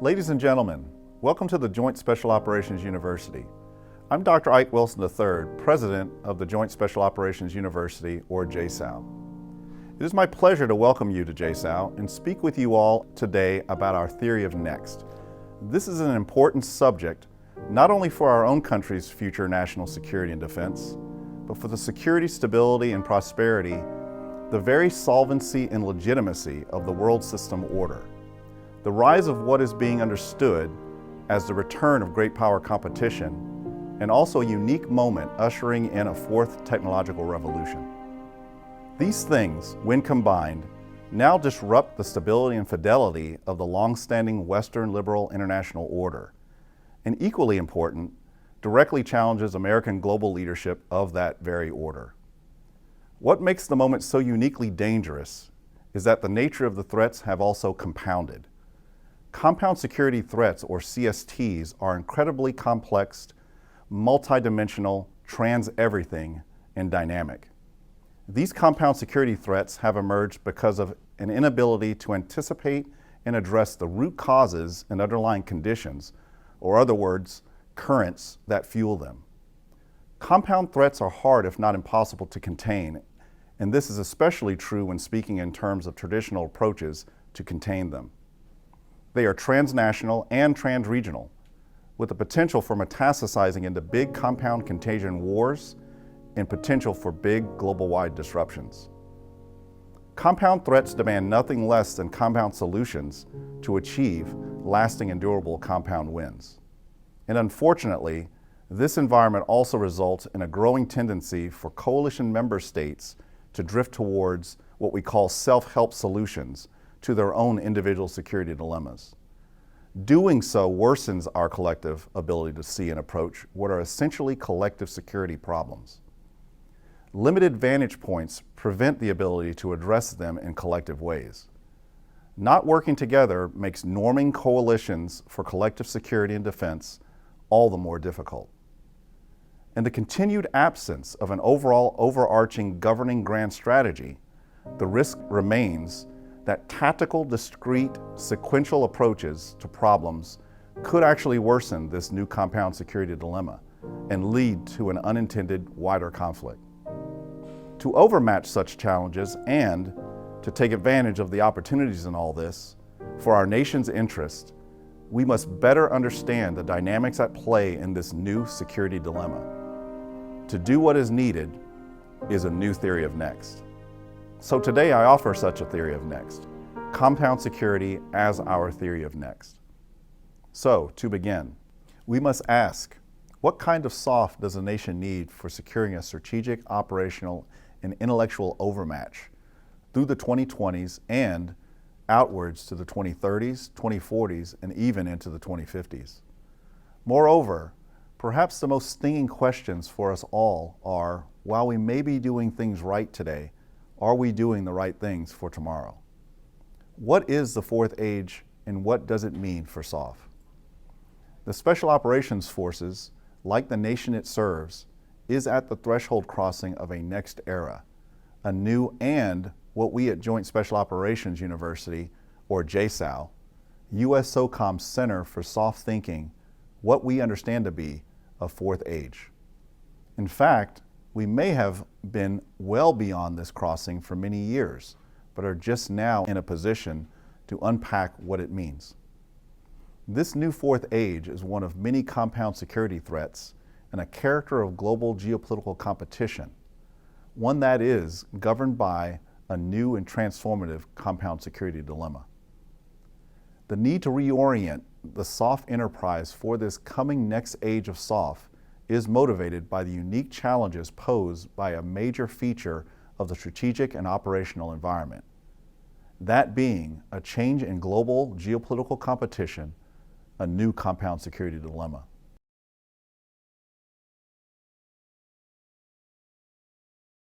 Ladies and gentlemen, welcome to the Joint Special Operations University. I'm Dr. Ike Wilson III, President of the Joint Special Operations University, or JSOU. It is my pleasure to welcome you to JSOU and speak with you all today about our theory of next. This is an important subject, not only for our own country's future national security and defense, but for the security, stability, and prosperity, the very solvency and legitimacy of the world system order. The rise of what is being understood as the return of great power competition, and also a unique moment ushering in a fourth technological revolution. These things, when combined, now disrupt the stability and fidelity of the long-standing Western liberal international order, and equally important, directly challenges American global leadership of that very order. What makes the moment so uniquely dangerous is that the nature of the threats have also compounded. Compound security threats, or CSTs, are incredibly complex, multidimensional, trans-everything, and dynamic. These compound security threats have emerged because of an inability to anticipate and address the root causes and underlying conditions, or other words, currents that fuel them. Compound threats are hard, if not impossible, to contain, and this is especially true when speaking in terms of traditional approaches to contain them. They are transnational and transregional, with the potential for metastasizing into big compound contagion wars and potential for big global-wide disruptions. Compound threats demand nothing less than compound solutions to achieve lasting and durable compound wins. And unfortunately, this environment also results in a growing tendency for coalition member states to drift towards what we call self-help solutions to their own individual security dilemmas. Doing so worsens our collective ability to see and approach what are essentially collective security problems. Limited vantage points prevent the ability to address them in collective ways. Not working together makes norming coalitions for collective security and defense all the more difficult. And the continued absence of an overall overarching governing grand strategy, the risk remains that tactical, discrete, sequential approaches to problems could actually worsen this new compound security dilemma and lead to an unintended wider conflict. To overmatch such challenges and to take advantage of the opportunities in all this, for our nation's interest, we must better understand the dynamics at play in this new security dilemma. To do what is needed is a new theory of next. So today I offer such a theory of next, compound security as our theory of next. So, to begin, we must ask, what kind of SOF does a nation need for securing a strategic, operational, and intellectual overmatch through the 2020s and outwards to the 2030s, 2040s, and even into the 2050s? Moreover, perhaps the most stinging questions for us all are, while we may be doing things right today, are we doing the right things for tomorrow? What is the fourth age and what does it mean for SOF? The Special Operations Forces, like the nation it serves, is at the threshold crossing of a next era, a new and what we at Joint Special Operations University, or JSOU, USSOCOM's Center for Soft Thinking, what we understand to be a fourth age. In fact, we may have been well beyond this crossing for many years, but are just now in a position to unpack what it means. This new fourth age is one of many compound security threats and a character of global geopolitical competition, one that is governed by a new and transformative compound security dilemma. The need to reorient the SOF enterprise for this coming next age of SOF is motivated by the unique challenges posed by a major feature of the strategic and operational environment. That being a change in global geopolitical competition, a new compound security dilemma.